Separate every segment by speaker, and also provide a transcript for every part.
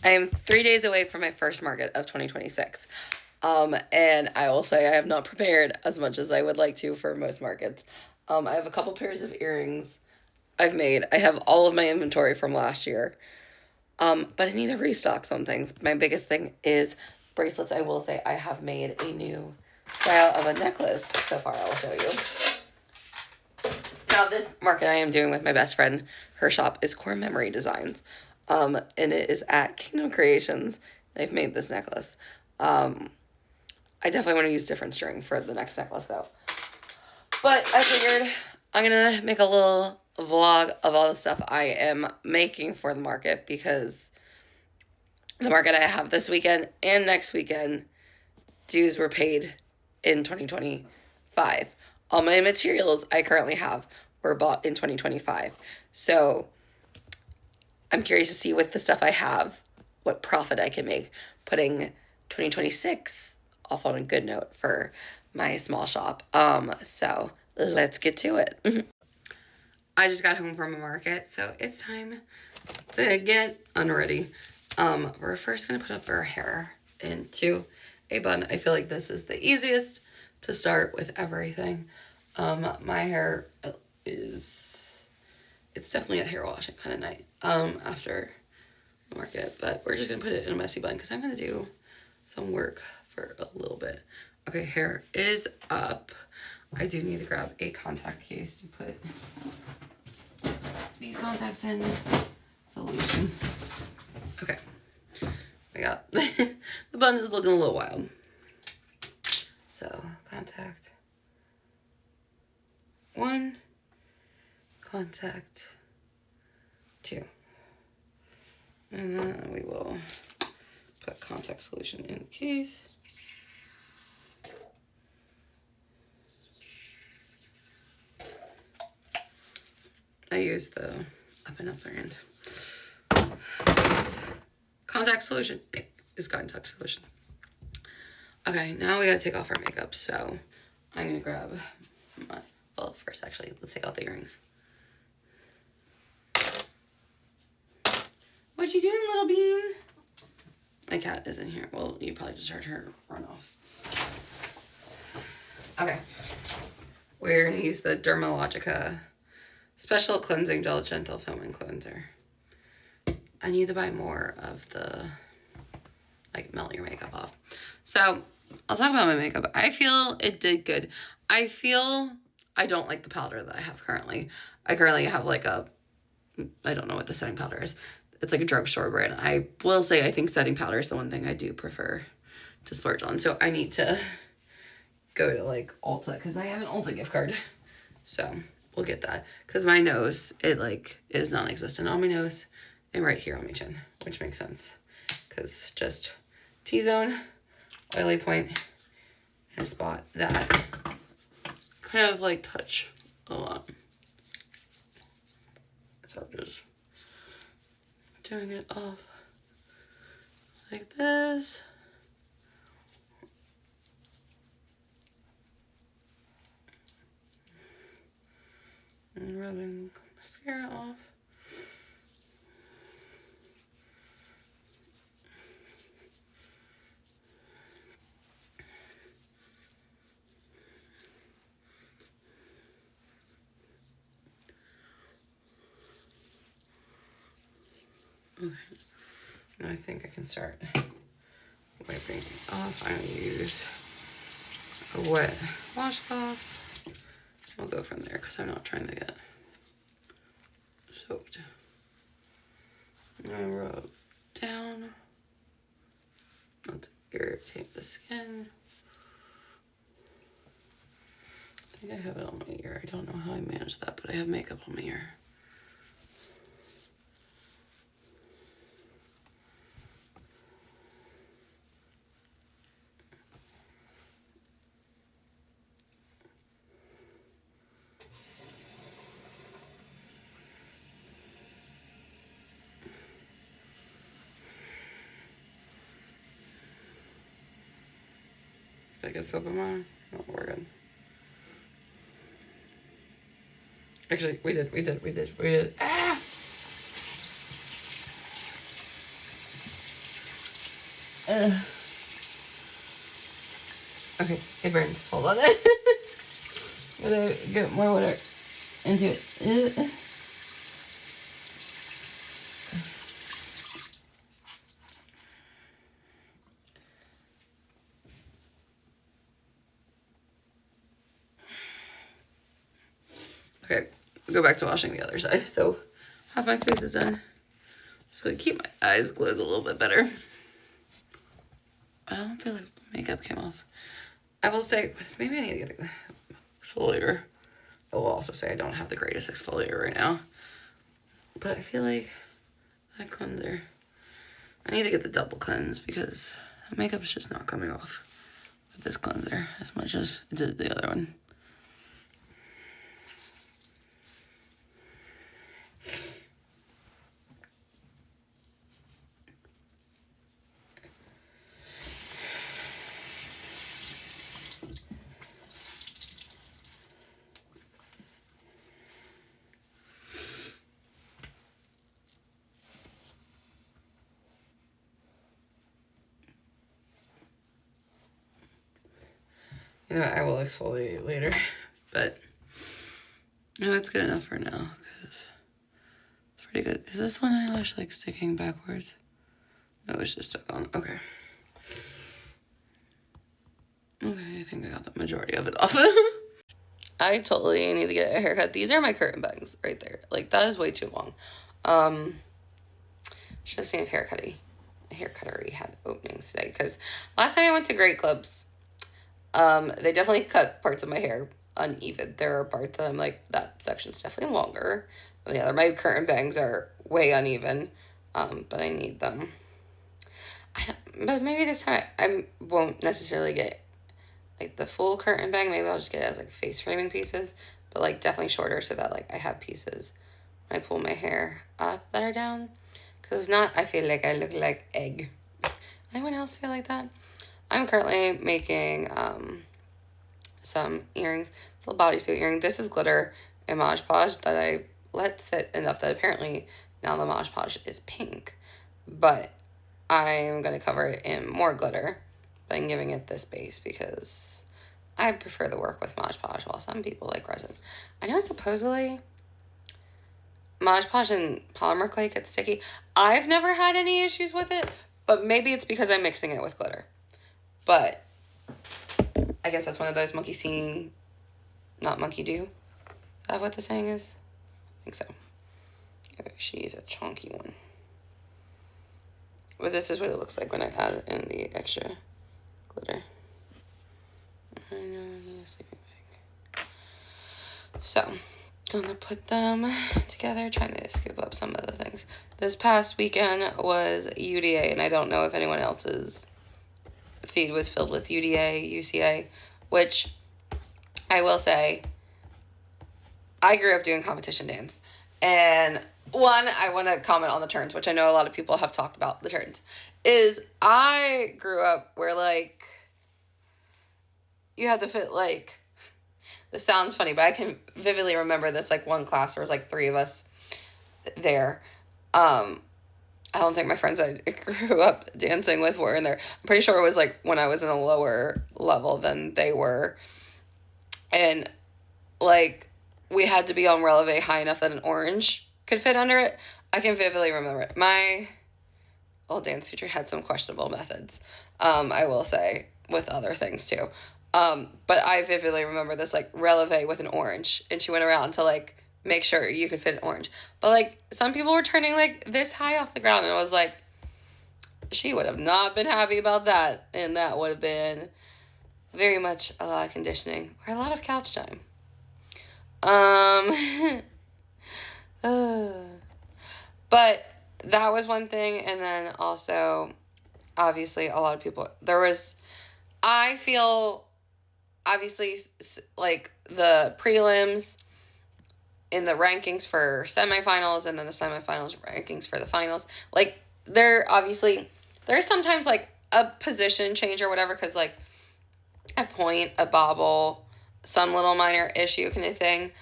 Speaker 1: I am 3 days away from my first market of 2026. And I will say I have not prepared as much as I would like to for most markets. I have a couple pairs of earrings I've made. I have all of my inventory from last year. But I need to restock some things. My biggest thing is bracelets. I will say I have made a new style of a necklace so far. I'll show you. Now, this market I am doing with my best friend, her shop is Core Memory Designs. And it is at Kingdom Creations. They've made this necklace. I definitely want to use different string for the next necklace though. But I figured I'm gonna make a little vlog of all the stuff I am making for the market, because the market I have this weekend and next weekend, dues were paid in 2025. All my materials I currently have were bought in 2025. So I'm curious to see with the stuff I have, what profit I can make putting 2026 off on a good note for my small shop. So let's get to it. I just got home from a market, so it's time to get unready. We're first gonna put up our hair into a bun. I feel like this is the easiest to start with everything. My hair is, it's definitely a hair wash at kind of night after the market, but we're just gonna put it in a messy bun because I'm gonna do some work for a little bit. Okay, hair is up. I do need to grab a contact case to put these contacts in solution. Okay, I got the bun is looking a little wild. So contact 1, contact 2, and then we will put contact solution in the case. I use the up and up brand. Contact solution is contact solution. Okay, now we gotta take off our makeup, so I'm gonna grab my, well, first actually, let's take out the earrings. What you doing, little bean? My cat is in here. Well, you probably just heard her run off. Okay, we're gonna use the Dermalogica Special Cleansing Gel Gentle Foaming Cleanser. I need to buy more of the, like, melt your makeup off. So, I'll talk about my makeup. I feel it did good. I feel I don't like the powder that I have currently. I currently have like a, I don't know what the setting powder is. It's like a drugstore brand. I will say I think setting powder is the one thing I do prefer to splurge on. So I need to go to like Ulta because I have an Ulta gift card. So we'll get that. Because my nose, it like is non-existent on my nose and right here on my chin, which makes sense. Because just T-zone, oily point, and a spot that kind of like touch a lot. So just doing it off like this. And rubbing mascara off. Okay, now I think I can start wiping off. I'm gonna use a wet washcloth. I'll go from there because I'm not trying to get soaked. I rub down, not to irritate the skin. I think I have it on my ear. I don't know how I manage that, but I have makeup on my ear. Did I get soap in mine? No, we're good. Actually, we did. Ah! Okay, it burns. Hold on. Gotta get more water into it. Okay, go back to washing the other side. So half my face is done. Just gonna keep my eyes closed a little bit better. I don't feel like makeup came off. I will say, maybe I need to get the exfoliator. I will also say I don't have the greatest exfoliator right now. But I feel like that cleanser, I need to get the double cleanse because the makeup is just not coming off with this cleanser as much as it did the other one. You know, I will exfoliate later, but no, it's good enough for now because it's pretty good. Is this one eyelash like sticking backwards? No, it's just stuck on. Okay. Okay, I think I got the majority of it off. I totally need to get a haircut. These are my curtain bangs right there. Like, that is way too long. Should have seen if haircuttery had openings today because last time I went to Great Clips, they definitely cut parts of my hair uneven. There are parts that I'm like, that section's definitely longer than the other. My curtain bangs are way uneven, but I need them. But maybe this time I won't necessarily get like the full curtain bang. Maybe I'll just get it as like face framing pieces, but like definitely shorter so that like I have pieces when I pull my hair up that are down. Because if not, I feel like I look like egg. Anyone else feel like that? I'm currently making some earrings. It's a little bodysuit earring. This is glitter and Mod Podge that I let sit enough that apparently now the Mod Podge is pink. But I'm going to cover it in more glitter. But I'm giving it this base because I prefer the work with Mod Podge while some people like resin. I know supposedly Mod Podge and polymer clay gets sticky. I've never had any issues with it, but maybe it's because I'm mixing it with glitter. But I guess that's one of those monkey see, not monkey do. Is that what the saying is? I think so. She's a chunky one. But this is what it looks like when I add in the extra glitter. I know, I need a sleeping bag. So, gonna put them together, trying to scoop up some of the things. This past weekend was UDA, and I don't know if anyone else's feed was filled with UDA, UCA, which I will say, I grew up doing competition dance. And one, I want to comment on the turns, which I know a lot of people have talked about the turns, is I grew up where, like, you had to fit, like, this sounds funny, but I can vividly remember this, like, one class, there was, like, 3 of us there. I don't think my friends I grew up dancing with were in there. I'm pretty sure it was, like, when I was in a lower level than they were. And, like, we had to be on releve high enough that an orange could fit under it. I can vividly remember it. My old dance teacher had some questionable methods, I will say, with other things too. But I vividly remember this, like, releve with an orange, and she went around to, like, make sure you could fit an orange. But, like, some people were turning, like, this high off the ground, and I was like, she would have not been happy about that, and that would have been very much a lot of conditioning, or a lot of couch time. But that was one thing, and then also, obviously, a lot of people, I feel, obviously, like, the prelims in the rankings for semifinals, and then the semifinals rankings for the finals, like, there's sometimes, like, a position change or whatever, because, like, a point, a bobble, some little minor issue kind of thing,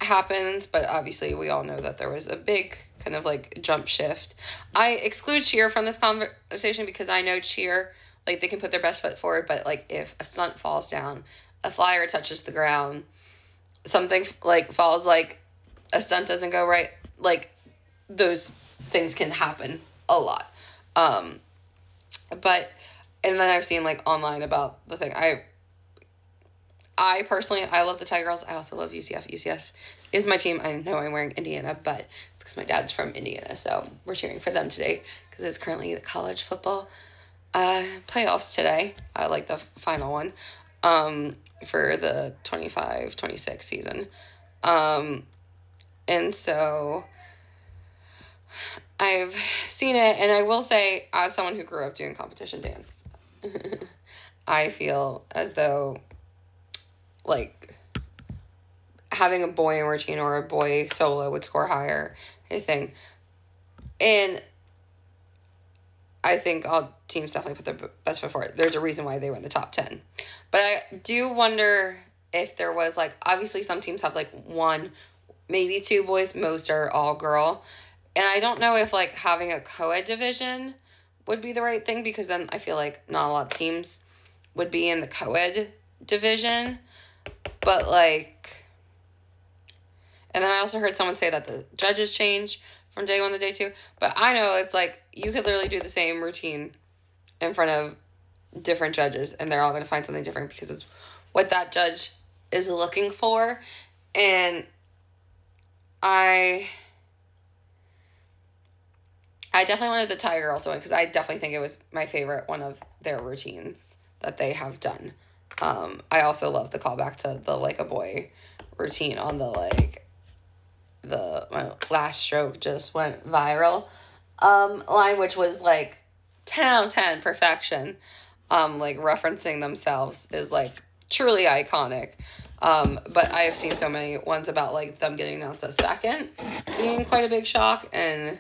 Speaker 1: happens, but obviously we all know that there was a big kind of like jump shift. I exclude cheer from this conversation because I know cheer, like they can put their best foot forward, but like if a stunt falls down, a flyer touches the ground, something like falls, like a stunt doesn't go right, like those things can happen a lot. But, and then I've seen like online about the thing. I personally, I love the Tiger Girls. I also love UCF. UCF is my team. I know I'm wearing Indiana, but it's because my dad's from Indiana, so we're cheering for them today because it's currently the college football playoffs today. I like the final one for the 25-26 season. And so I've seen it, and I will say, as someone who grew up doing competition dance, I feel as though, like, having a boy in routine or a boy solo would score higher, anything. And I think all teams definitely put their best foot forward. There's a reason why they were in the top 10. But I do wonder if there was, like, obviously some teams have, like, one, maybe two boys. Most are all girl. And I don't know if, like, having a co-ed division would be the right thing, because then I feel like not a lot of teams would be in the co-ed division. But, like, and then I also heard someone say that the judges change from day one to day two. But I know it's, like, you could literally do the same routine in front of different judges, and they're all going to find something different because it's what that judge is looking for. And I definitely wanted the Tiger Girls to win because I definitely think it was my favorite one of their routines that they have done. I also love the callback to the like a boy routine on the like my last stroke just went viral line, which was like 10 out of 10 perfection. Like referencing themselves is like truly iconic. But I have seen so many ones about like them getting announced as second being quite a big shock, and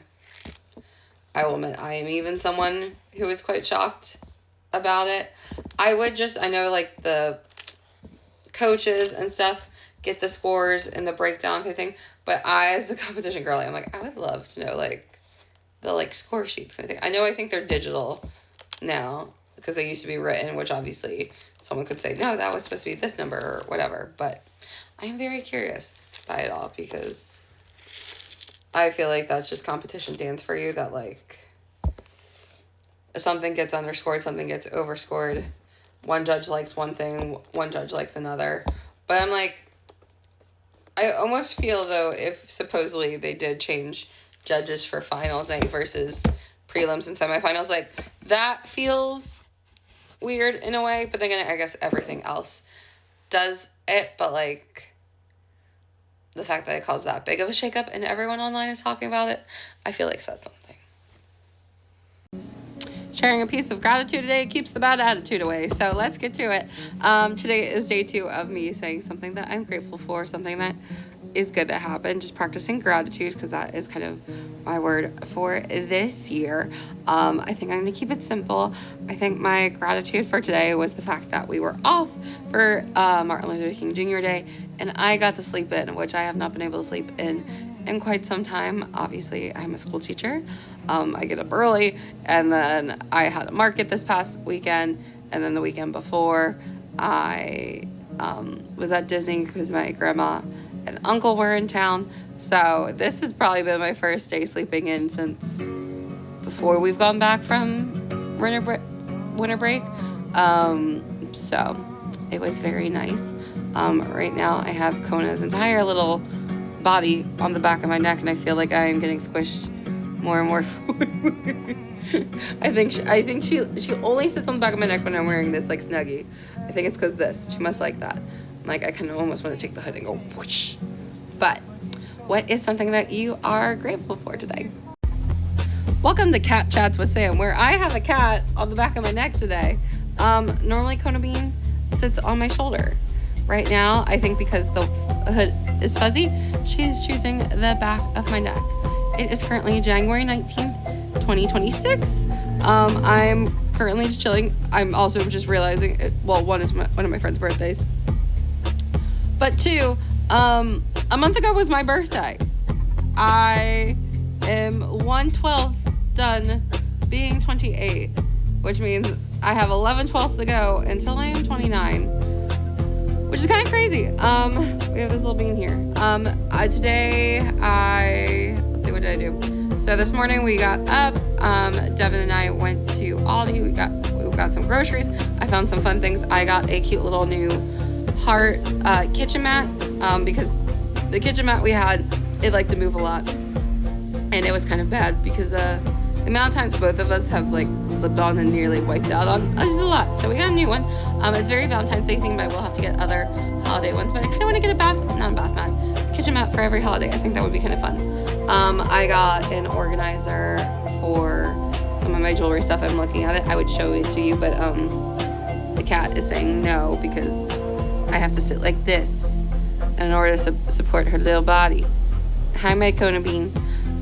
Speaker 1: I will admit I am even someone who is quite shocked about it. I know like the coaches and stuff get the scores and the breakdown kind of thing, but I, as a competition girl, I'm like, I would love to know like the like score sheets kind of thing. I think they're digital now because they used to be written, which obviously someone could say, no, that was supposed to be this number or whatever, but I am very curious by it all because I feel like that's just competition dance for you, that like something gets underscored, something gets overscored. One judge likes one thing, one judge likes another. But I'm like, I almost feel though if supposedly they did change judges for finals night versus prelims and semifinals, like that feels weird in a way. But then again, I guess everything else does it. But like the fact that it caused that big of a shakeup and everyone online is talking about it, I feel like says something. Sharing a piece of gratitude today keeps the bad attitude away. So let's get to it. Today is day 2 of me saying something that I'm grateful for, something that is good that happened. Just practicing gratitude because that is kind of my word for this year. I think I'm going to keep it simple. I think my gratitude for today was the fact that we were off for Martin Luther King Jr. Day, and I got to sleep in, which I have not been able to sleep in quite some time. Obviously, I'm a school teacher. I get up early, and then I had a market this past weekend, and then the weekend before, I was at Disney because my grandma and uncle were in town. So this has probably been my first day sleeping in since before we've gone back from winter break. So it was very nice. Right now I have Kona's entire little body on the back of my neck, and I feel like I am getting squished more and more forward. I think she only sits on the back of my neck when I'm wearing this like Snuggie. I think it's because this. She must like that. Like I kind of almost want to take the hood and go whoosh. But what is something that you are grateful for today? Welcome to Cat Chats with Sam, where I have a cat on the back of my neck today. Normally Kona Bean sits on my shoulder. Right now, I think because the hood is fuzzy, she is choosing the back of my neck. It is currently January 19th, 2026. I'm currently just chilling. I'm also just realizing, one is one of my friend's birthdays. But 2, a month ago was my birthday. I am 1/12 done being 28, which means I have 11/12 to go until I am 29, which is kind of crazy. We have this little bean here. Today let's see, what did I do? So this morning we got up, Devin and I went to Aldi, we got some groceries. I found some fun things. I got a cute little new heart kitchen mat, because the kitchen mat we had, it liked to move a lot, and it was kind of bad because the amount of times both of us have like slipped on and nearly wiped out on us is a lot. So we got a new one. It's very Valentine's Day themed, but I will have to get other holiday ones. But I kind of want to get a kitchen mat for every holiday. I think that would be kind of fun. I got an organizer for some of my jewelry stuff. I'm looking at it. I would show it to you, but the cat is saying no because I have to sit like this in order to support her little body. Hi, my Kona bean.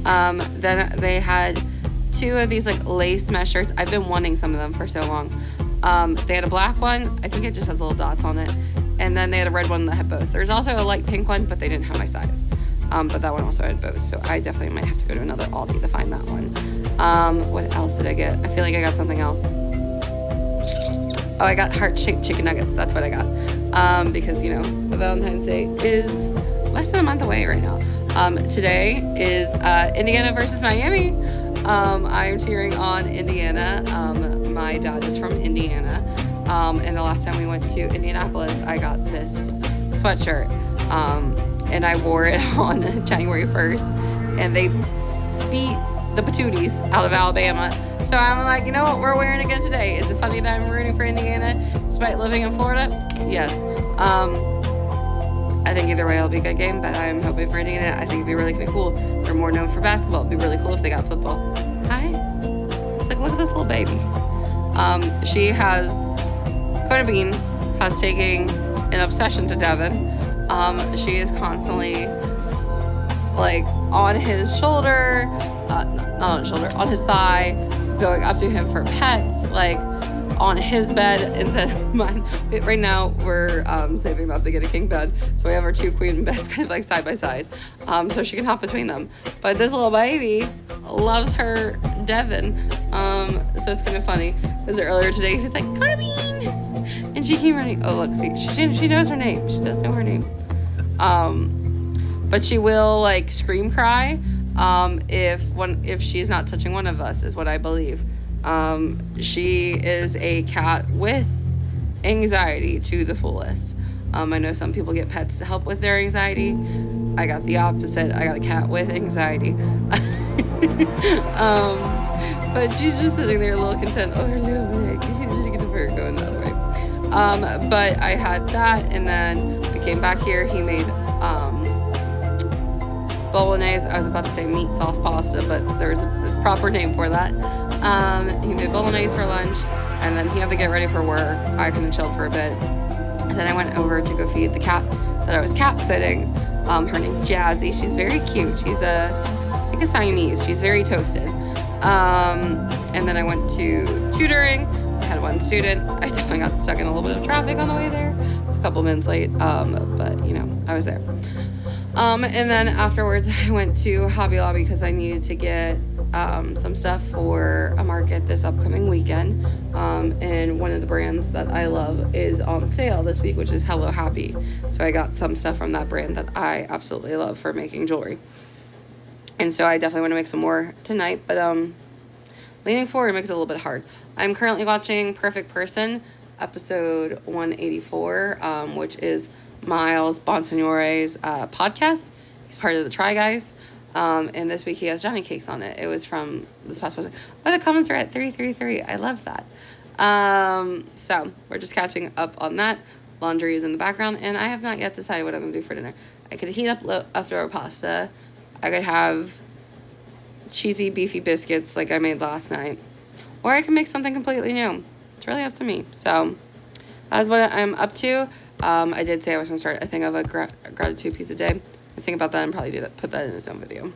Speaker 1: Then they had 2 of these like lace mesh shirts. I've been wanting some of them for so long. They had a black one. I think it just has little dots on it. And then they had a red one that had bows. There's also a light pink one, but they didn't have my size. But that one also had bows. So I definitely might have to go to another Aldi to find that one. What else did I get? I feel like I got something else. Oh, I got heart-shaped chicken nuggets. That's what I got. Because, Valentine's Day is less than a month away right now. Today is Indiana versus Miami. I'm cheering on Indiana. My dad is from Indiana. And the last time we went to Indianapolis, I got this sweatshirt. And I wore it on January 1st. And they beat the Patooties out of Alabama. So I'm like, you know what? We're wearing it again today. Is it funny that I'm rooting for Indiana despite living in Florida? Yes. I think either way it'll be a good game, but I'm hoping for Indiana. I think it'd be really cool. They're more known for basketball. It'd be really cool if they got football. Hi. It's like, look at this little baby. Kona Bean has taken an obsession to Devin. She is constantly like on his shoulder, not on his shoulder, on his thigh, going up to him for pets, like on his bed instead of mine. Right now we're saving up to get a king bed, so we have our 2 queen beds kind of like side by side, so she can hop between them. But this little baby loves her Devin, so it's kind of funny because earlier today he was like, Kona Bean, and she came running. Oh look, see, she knows her name. She does know her name. But she will like scream cry if she's not touching one of us, is what I believe. She is a cat with anxiety to the fullest. I know some people get pets to help with their anxiety. I got the opposite. I got a cat with anxiety. But she's just sitting there a little content. Oh, her little leg. Look at the bird going the other way. But I had that, and then we came back here. He made bolognese. I was about to say meat sauce pasta, but there's a proper name for that. He made bolognese for lunch, and then he had to get ready for work. I kind of chilled for a bit. And then I went over to go feed the cat that I was cat sitting. Her name's Jazzy. She's very cute. She's I think a Siamese. She's very toasted. And then I went to tutoring. I had 1 student. I definitely got stuck in a little bit of traffic on the way there. It was a couple minutes late, but I was there. And then afterwards I went to Hobby Lobby because I needed to get some stuff for a market this upcoming weekend. And one of the brands that I love is on sale this week, which is Hello Happy. So I got some stuff from that brand that I absolutely love for making jewelry. And so I definitely want to make some more tonight, but leaning forward makes it a little bit hard. I'm currently watching Perfect Person, episode 184, which is Miles Bonsignore's podcast. He's part of the Try Guys. And this week he has Johnny Cakes on it. It was from this past Wednesday. Oh, the comments are at 333. I love that. So we're just catching up on that. Laundry is in the background, and I have not yet decided what I'm going to do for dinner. I could heat up leftover pasta. I could have cheesy, beefy biscuits like I made last night. Or I can make something completely new. It's really up to me. So that's what I'm up to. I did say I was going to start a thing of a gratitude piece a day. I think about that and probably put that in its own video.